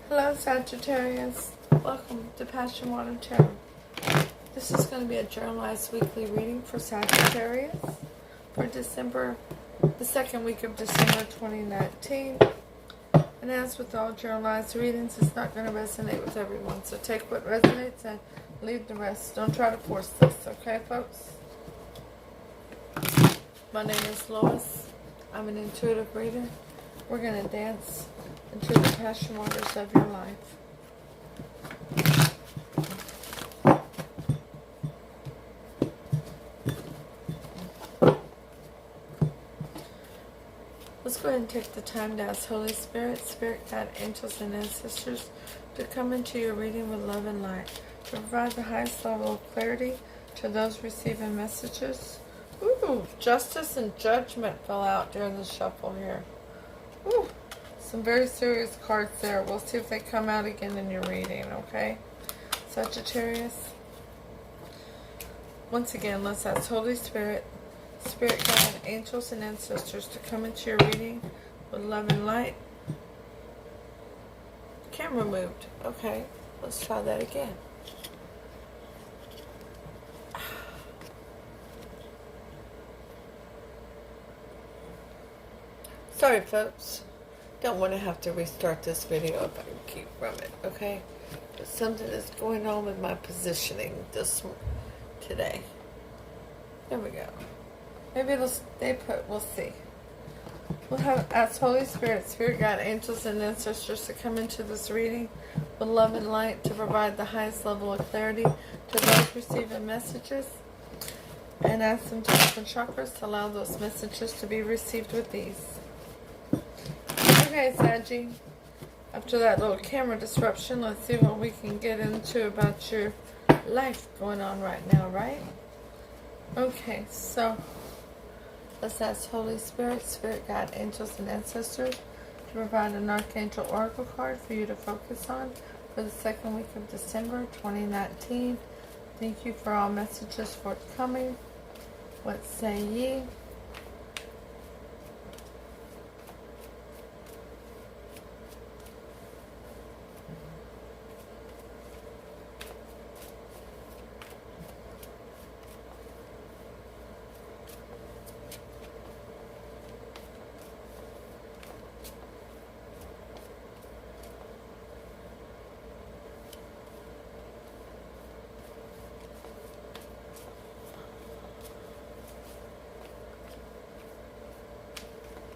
Hello Sagittarius, welcome to Passion Water Tarot. This is going to be a journalized weekly reading for Sagittarius for December, the second week of December 2019. And as with all journalized readings, it's not going to resonate with everyone. So take what resonates and leave the rest. Don't try to force this, okay folks? My name is Lois. I'm an intuitive reader. We're going to dance into the passion waters of your life. Let's go ahead and take the time to ask Holy Spirit, Spirit Guide, Angels, and Ancestors to come into your reading with love and light, to provide the highest level of clarity to those receiving messages. Ooh, justice and judgment fell out during the shuffle here. Ooh. Some very serious cards there. We'll see if they come out again in your reading, okay? Sagittarius. Once again, let's ask Holy Spirit, Spirit Guide, Angels, and Ancestors to come into your reading with love and light. Camera moved. Okay, let's try that again. Sorry, folks. Don't want to have to restart this video if I can keep from it, okay? There's something that's going on with my positioning today. There we go. Maybe it'll stay put. We'll see. We'll have ask Holy Spirit, Spirit Guide, Angels, and Ancestors to come into this reading with love and light to provide the highest level of clarity to those receiving messages, and ask them to open chakras to allow those messages to be received with ease. Okay, Saggy, after that little camera disruption, let's see what we can get into about your life going on right now, right? Okay, so let's ask Holy Spirit, Spirit Guide, Angels, and Ancestors to provide an Archangel Oracle card for you to focus on for the second week of December 2019. Thank you for all messages forthcoming. What say ye?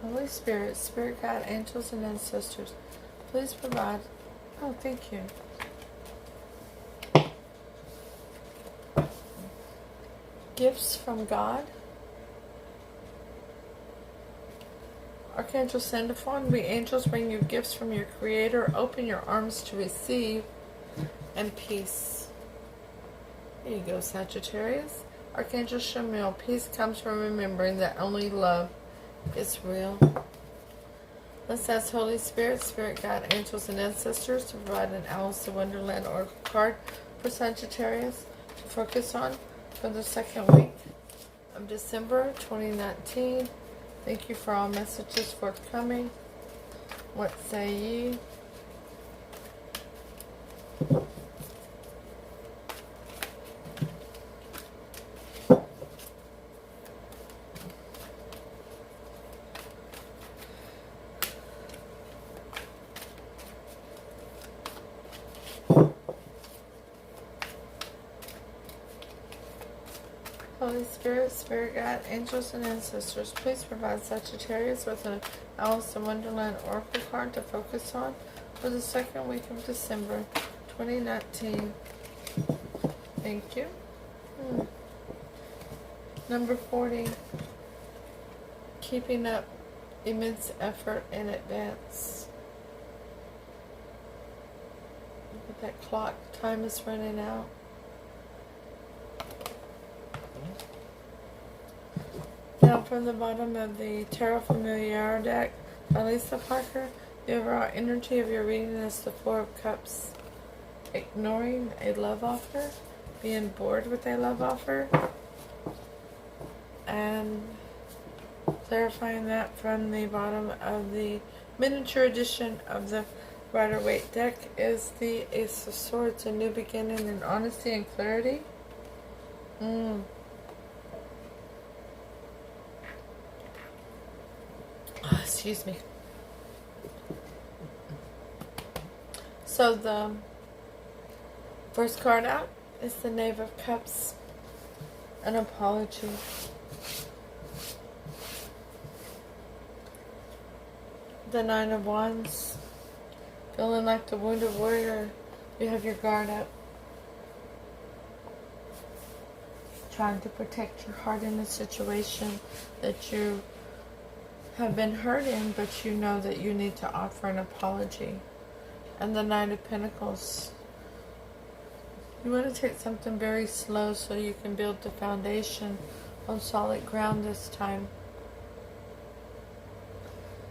Holy Spirit, Spirit Guide, Angels, and Ancestors, please provide. Oh, thank you. Gifts from God. Archangel Sandalphon, we angels bring you gifts from your Creator. Open your arms to receive, and peace. There you go, Sagittarius. Archangel Shamiel, peace comes from remembering that only love is real. Let's ask Holy Spirit, Spirit Guide, Angels, and Ancestors to provide an Alice in Wonderland Oracle card for Sagittarius to focus on for the second week of December 2019. Thank you for all messages forthcoming. What say ye? Holy Spirit, Spirit Guide, Angels, and Ancestors, please provide Sagittarius with an Alice in Wonderland Oracle card to focus on for the second week of December 2019. Thank you. Number 40. Keeping up immense effort in advance. Look at that clock. Time is running out. Now from the bottom of the Tarot Familiar deck by Lisa Parker, the overall energy of your reading is the Four of Cups. Ignoring a love offer, being bored with a love offer, and clarifying that from the bottom of the miniature edition of the Rider-Waite deck is the Ace of Swords, a new beginning and honesty and clarity. Oh, excuse me. So the first card out is the Knave of Cups, an apology. The Nine of Wands, feeling like the wounded warrior, you have your guard up. Trying to protect your heart in a situation that you have been hurt in, but you know that you need to offer an apology. And the Knight of Pentacles, you want to take something very slow so you can build the foundation on solid ground this time.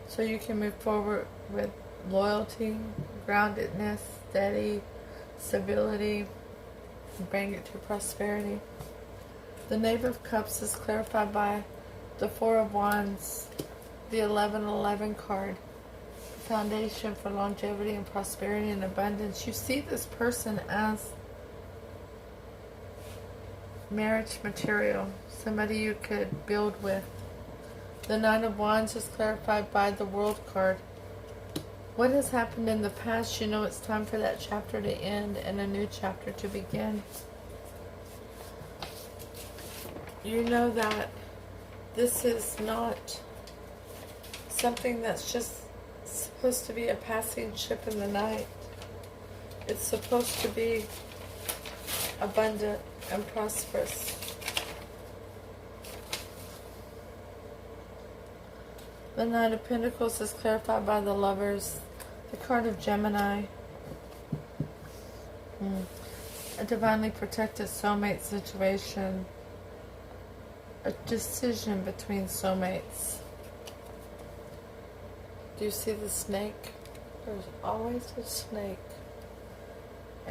So you can move forward with loyalty, groundedness, steady, stability, and bring it to prosperity. The Knave of Cups is clarified by the Four of Wands, the 1111 card, foundation for longevity and prosperity and abundance. You see this person as marriage material, somebody you could build with. The Nine of Wands is clarified by the World card. What has happened in the past, you know it's time for that chapter to end and a new chapter to begin. You know that this is not something that's just supposed to be a passing ship in the night. It's supposed to be abundant and prosperous. The Knight of Pentacles is clarified by the Lovers, the card of Gemini. A divinely protected soulmate situation. A decision between soulmates. Do you see the snake? There's always a snake.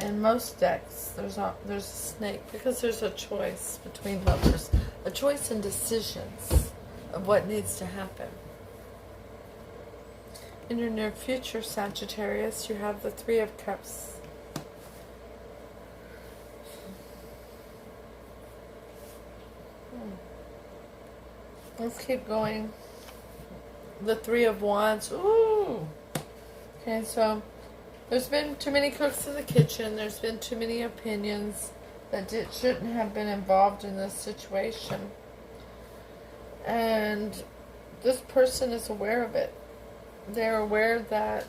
In most decks, there's a snake because there's a choice between lovers. A choice in decisions of what needs to happen. In your near future, Sagittarius, you have the Three of Cups. Let's keep going. The Three of Wands. Ooh! Okay, so there's been too many cooks in the kitchen. There's been too many opinions that shouldn't have been involved in this situation. And this person is aware of it. They're aware that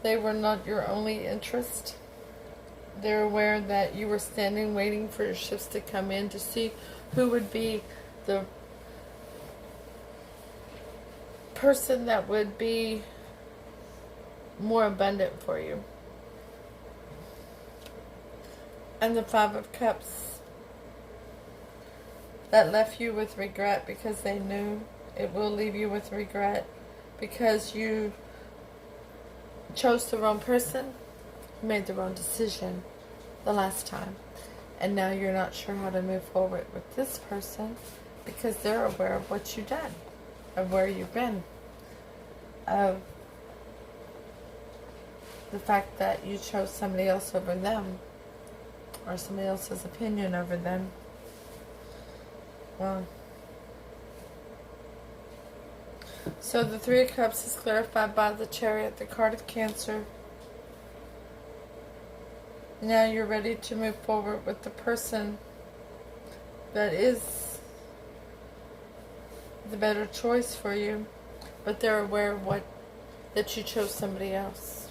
they were not your only interest. They're aware that you were standing waiting for your ships to come in to see who would be the person that would be more abundant for you. And the Five of Cups, that left you with regret because they knew. It will leave you with regret because you chose the wrong person, made the wrong decision the last time, and now you're not sure how to move forward with this person because they're aware of what you've done, of where you've been, of the fact that you chose somebody else over them or somebody else's opinion over them. Well, so the Three of Cups is clarified by the Chariot, the card of Cancer. Now you're ready to move forward with the person that is the better choice for you, but they're aware of that you chose somebody else,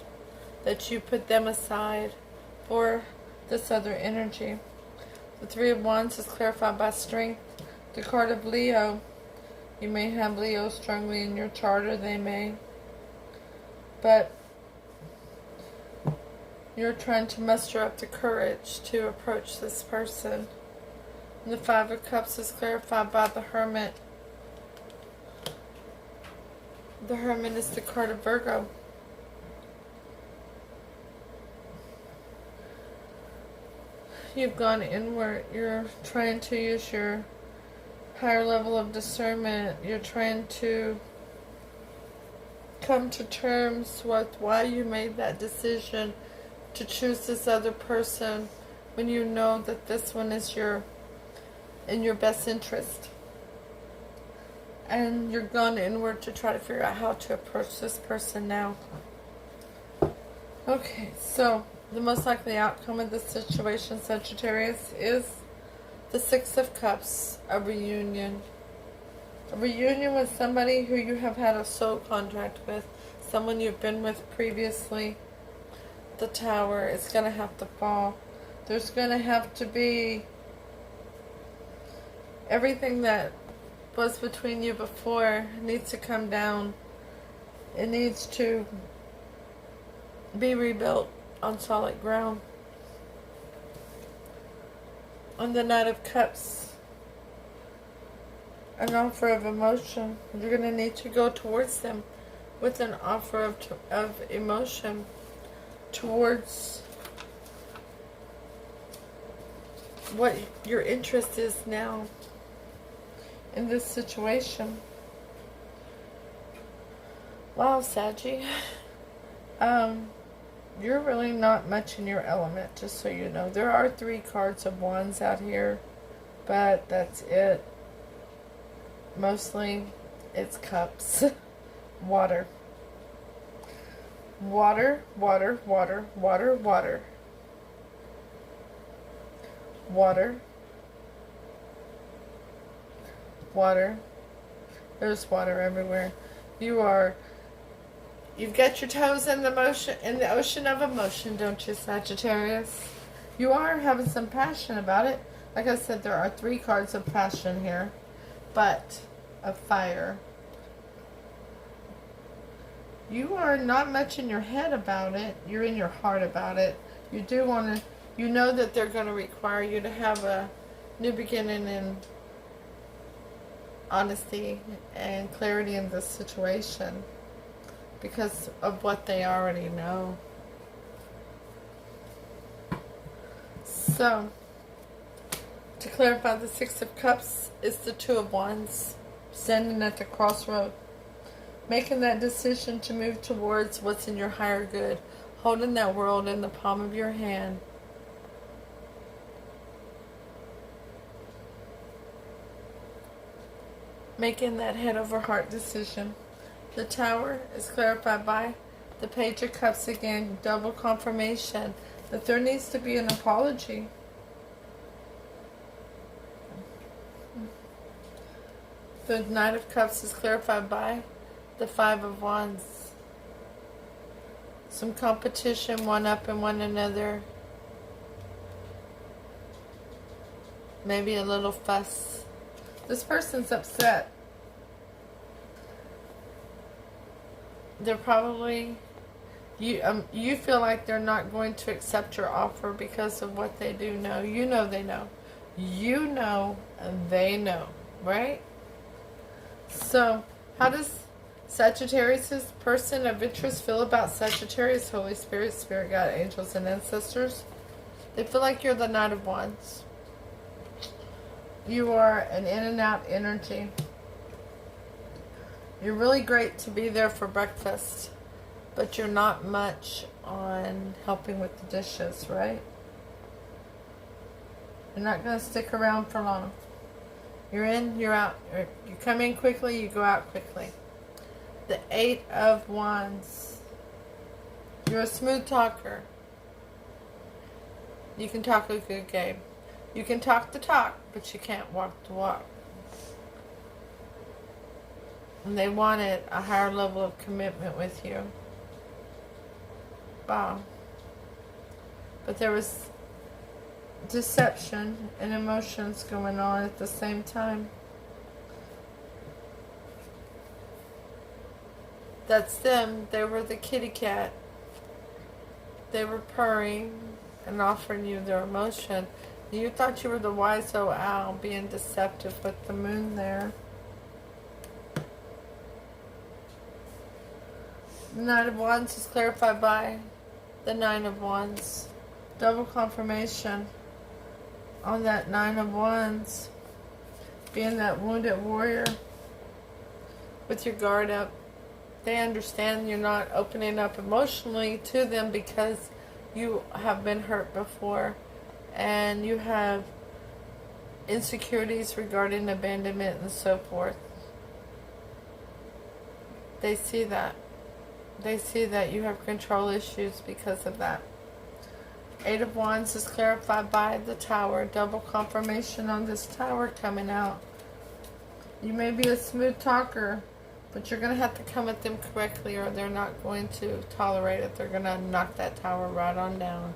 that you put them aside for this other energy. The Three of Wands is clarified by Strength, the card of Leo. You may have Leo strongly in your chart, or they may. But you're trying to muster up the courage to approach this person. And the Five of Cups is clarified by the Hermit. The Hermit is the card of Virgo. You've gone inward. You're trying to use your higher level of discernment. You're trying to come to terms with why you made that decision to choose this other person when you know that this one is in your best interest. And you're going inward to try to figure out how to approach this person now. Okay, so the most likely outcome of this situation, Sagittarius, is the Six of Cups, a reunion. A reunion with somebody who you have had a soul contract with, someone you've been with previously. The Tower is going to have to fall. There's going to have to be everything that was between you before needs to come down. It needs to be rebuilt on solid ground. On the Knight of Cups, an offer of emotion. You're going to need to go towards them with an offer of emotion towards what your interest is now in this situation. Wow, Saggy. You're really not much in your element, just so you know. There are 3 cards of Wands out here, but that's it. Mostly, it's cups. Water. Water, water, water, water, water. Water. Water. There's water everywhere. You've got your toes in the ocean of emotion, don't you, Sagittarius? You are having some passion about it. Like I said, there are 3 cards of passion here, but of fire. You are not much in your head about it. You're in your heart about it. You do want to, you know that they're going to require you to have a new beginning and honesty and clarity in this situation because of what they already know. So, to clarify, the Six of Cups is the Two of Wands, standing at the crossroad, making that decision to move towards what's in your higher good, holding that world in the palm of your hand. Making that head over heart decision. The Tower is clarified by the Page of Cups again, double confirmation that there needs to be an apology. The Knight of Cups is clarified by the Five of Wands. Some competition, one up in one another. Maybe a little fuss. This person's upset. They're probably, you feel like they're not going to accept your offer because of what they do know. You know they know. You know and they know, right? So, how does Sagittarius' person of interest feel about Sagittarius, Holy Spirit, Spirit God, angels, and ancestors? They feel like you're the Knight of Wands. You are an in and out energy. You're really great to be there for breakfast, but you're not much on helping with the dishes, right? You're not going to stick around for long. You're in, you're out. You come in quickly, you go out quickly. The Eight of Wands. You're a smooth talker. You can talk a good game. You can talk the talk, but you can't walk the walk. And they wanted a higher level of commitment with you. Wow. But there was deception and emotions going on at the same time. That's them. They were the kitty cat. They were purring and offering you their emotion. You thought you were the wise old owl being deceptive with the moon there. The Knight of Wands is clarified by the Nine of Wands. Double confirmation on that Nine of Wands. Being that wounded warrior with your guard up. They understand you're not opening up emotionally to them because you have been hurt before and you have insecurities regarding abandonment and so forth. They see that. They see that you have control issues because of that. Eight of Wands is clarified by the Tower. Double confirmation on this Tower coming out. You may be a smooth talker, but you're going to have to come at them correctly or they're not going to tolerate it. They're going to knock that Tower right on down.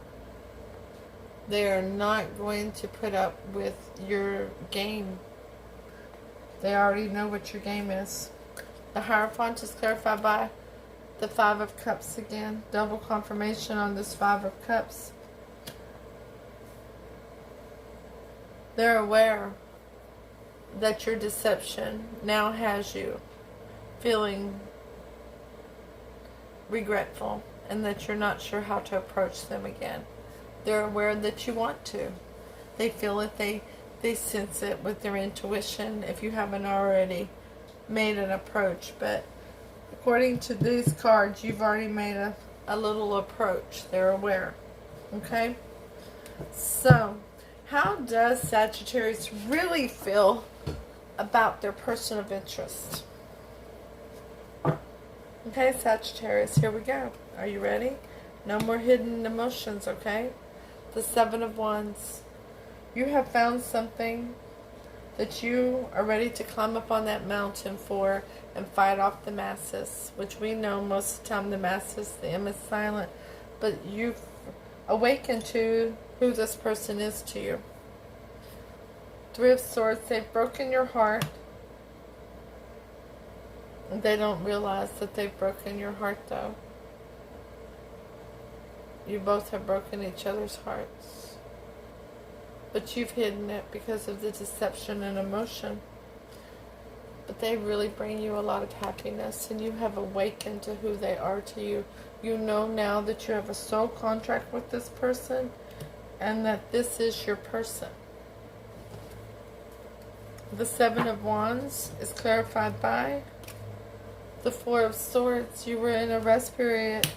They are not going to put up with your game. They already know what your game is. The Hierophant is clarified by the Five of Cups again. Double confirmation on this Five of Cups. They're aware that your deception now has you feeling regretful and that you're not sure how to approach them again. They're aware that you want to. They feel it. They sense it with their intuition if you haven't already made an approach. But according to these cards, you've already made a little approach. They're aware. Okay? So, how does Sagittarius really feel about their person of interest? Okay, Sagittarius, here we go. Are you ready? No more hidden emotions, okay? The Seven of Wands. You have found something that you are ready to climb up on that mountain for and fight off the masses, which we know most of the time the masses, the M is silent, but you've awakened to who this person is to you. Three of Swords, they've broken your heart. They don't realize that they've broken your heart, though. You both have broken each other's hearts. But you've hidden it because of the deception and emotion. But they really bring you a lot of happiness, and you have awakened to who they are to you. You know now that you have a soul contract with this person, and that this is your person. The Seven of Wands is clarified by the Four of Swords. You were in a rest period,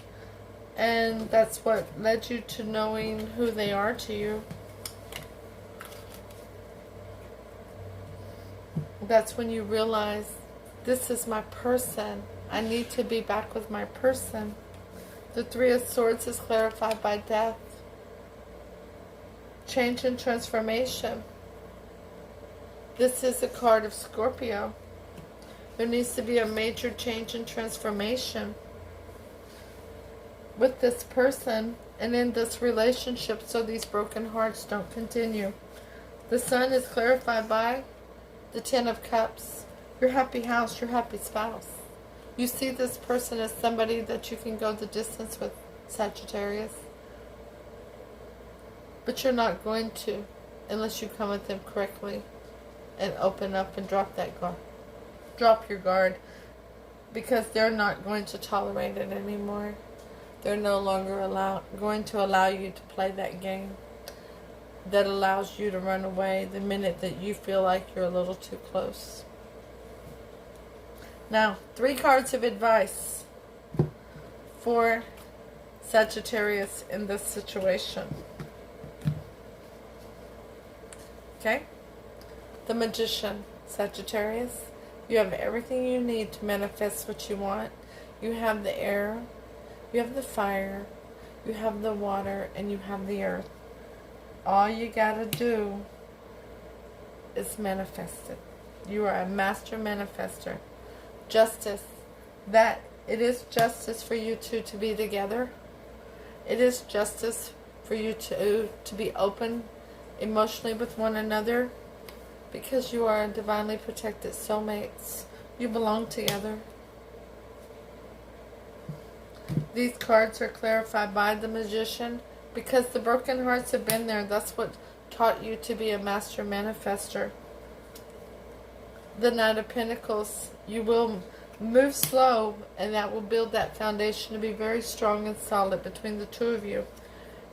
and that's what led you to knowing who they are to you. That's when you realize, this is my person. I need to be back with my person. The Three of Swords is clarified by death. Change and transformation. This is a card of Scorpio. There needs to be a major change and transformation with this person and in this relationship so these broken hearts don't continue. The Sun is clarified by the Ten of Cups. Your happy house, your happy spouse. You see this person as somebody that you can go the distance with, Sagittarius. But you're not going to unless you come at them correctly and open up and drop that guard. Drop your guard, because they're not going to tolerate it anymore. They're no longer going to allow you to play that game that allows you to run away the minute that you feel like you're a little too close. Now, 3 cards of advice for Sagittarius in this situation. Okay? The Magician, Sagittarius. You have everything you need to manifest what you want. You have the air, you have the fire, you have the water, and you have the earth. All you gotta do is manifest it. You are a master manifester. Justice. That it is justice for you two to be together. It is justice for you to be open emotionally with one another, because you are divinely protected soulmates. You belong together. These cards are clarified by the Magician because the broken hearts have been there. That's what taught you to be a master manifester. The Knight of Pentacles. You will move slow, and that will build that foundation to be very strong and solid between the two of you.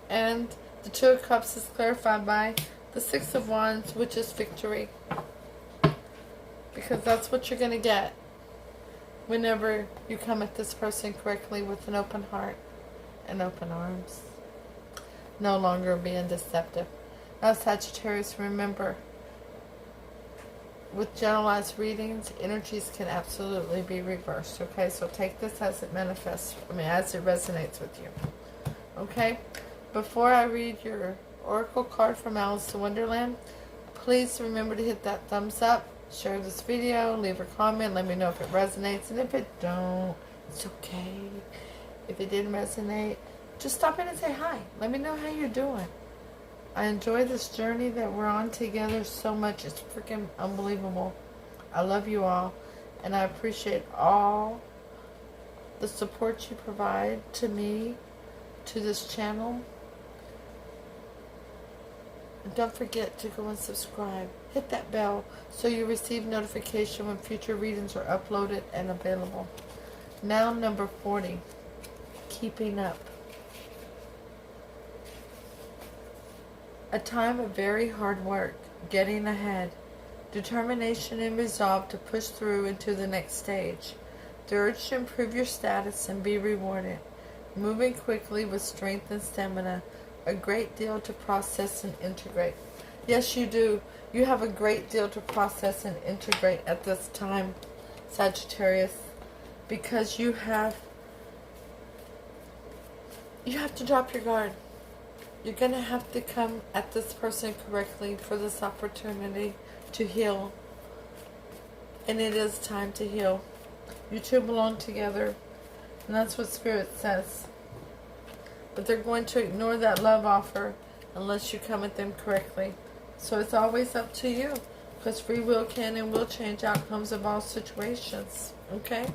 And the Two of Cups is clarified by the Six of Wands, which is victory. Because that's what you're going to get. whenever you come at this person correctly with an open heart and open arms. No longer being deceptive. Now, Sagittarius, remember, with generalized readings, energies can absolutely be reversed. Okay, so take this as it manifests, as it resonates with you. Okay, before I read your oracle card from Alice in Wonderland, please remember to hit that thumbs up, share this video, leave a comment, let me know if it resonates, and if it don't, it's okay. If it didn't resonate, just stop in and say hi. Let me know how you're doing. I enjoy this journey that we're on together so much. It's freaking unbelievable. I love you all, and I appreciate all the support you provide to me, to this channel. And don't forget to go and subscribe. Hit that bell so you receive notification when future readings are uploaded and available. Now, number 40, keeping up. A time of very hard work, getting ahead, determination and resolve to push through into the next stage, the urge to improve your status and be rewarded, moving quickly with strength and stamina, a great deal to process and integrate. Yes, you do. You have a great deal to process and integrate at this time, Sagittarius, because you have to drop your guard. You're going to have to come at this person correctly for this opportunity to heal. And it is time to heal. You two belong together. And that's what Spirit says. But they're going to ignore that love offer unless you come at them correctly. So it's always up to you. Because free will can and will change outcomes of all situations. Okay?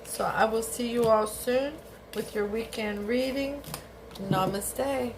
So I will see you all soon with your weekend reading. Namaste.